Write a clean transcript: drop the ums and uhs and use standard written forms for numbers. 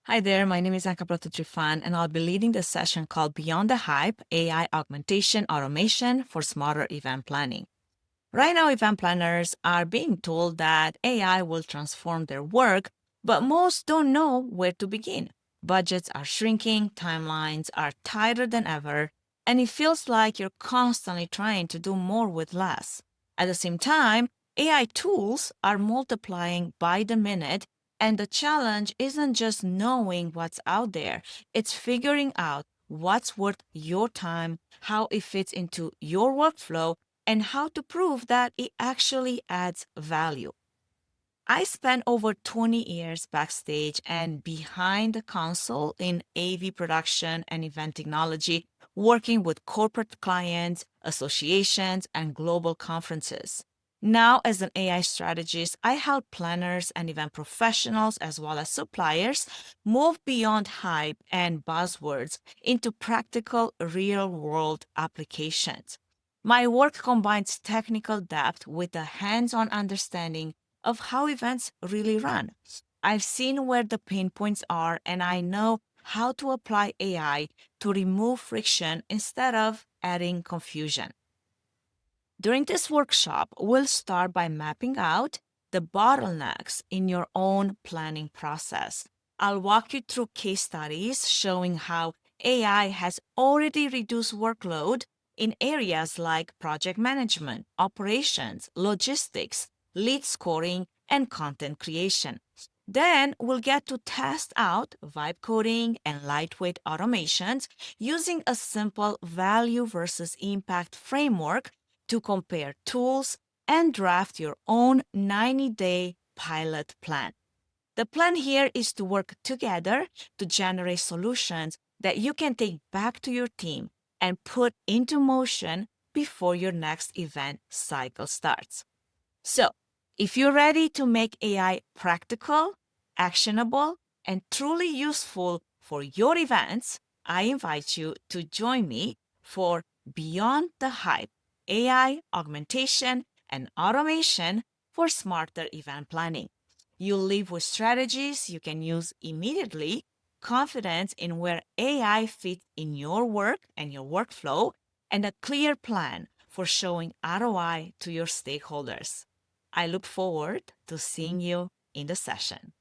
Hi there, my name is Anca Platon Trifan, and I'll be leading the session called Beyond the Hype, AI Augmentation Automation for Smarter Event Planning. Right now, event planners are being told that AI will transform their work, but most don't know where to begin. Budgets are shrinking, timelines are tighter than ever, and it feels like you're constantly trying to do more with less. At the same time, AI tools are multiplying by the minute, and the challenge isn't just knowing what's out there, it's figuring out what's worth your time, how it fits into your workflow, and how to prove that it actually adds value. I spent over 20 years backstage and behind the console in AV production and event technology, working with corporate clients, associations, and global conferences. Now, as an AI strategist, I help planners and event professionals, as well as suppliers, move beyond hype and buzzwords into practical, real world applications. My work combines technical depth with a hands on understanding of how events really run. I've seen where the pain points are, and I know how to apply AI to remove friction instead of adding confusion. During this workshop, we'll start by mapping out the bottlenecks in your own planning process. I'll walk you through case studies showing how AI has already reduced workload in areas like project management, operations, logistics, lead scoring, and content creation. Then we'll get to test out vibe coding and lightweight automations using a simple value versus impact framework to compare tools and draft your own 90-day pilot plan. The plan here is to work together to generate solutions that you can take back to your team and put into motion before your next event cycle starts. So, if you're ready to make AI practical, actionable, and truly useful for your events, I invite you to join me for Beyond the Hype, AI augmentation and automation for smarter event planning. You'll leave with strategies you can use immediately, confidence in where AI fits in your work and your workflow, and a clear plan for showing ROI to your stakeholders. I look forward to seeing you in the session.